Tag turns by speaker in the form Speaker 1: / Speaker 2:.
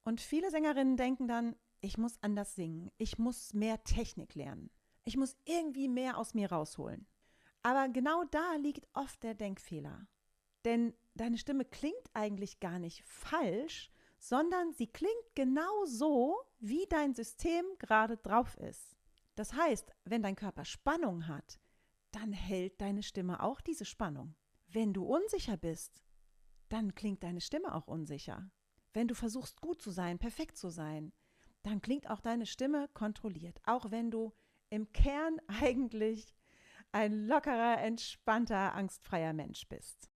Speaker 1: Und viele Sängerinnen denken dann, ich muss anders singen, ich muss mehr Technik lernen, ich muss irgendwie mehr aus mir rausholen. Aber genau da liegt oft der Denkfehler. Denn deine Stimme klingt eigentlich gar nicht falsch, sondern sie klingt genau so, wie dein System gerade drauf ist. Das heißt, wenn dein Körper Spannung hat, dann hält deine Stimme auch diese Spannung. Wenn du unsicher bist, dann klingt deine Stimme auch unsicher. Wenn du versuchst, gut zu sein, perfekt zu sein, dann klingt auch deine Stimme kontrolliert, auch wenn du im Kern eigentlich ein lockerer, entspannter, angstfreier Mensch bist.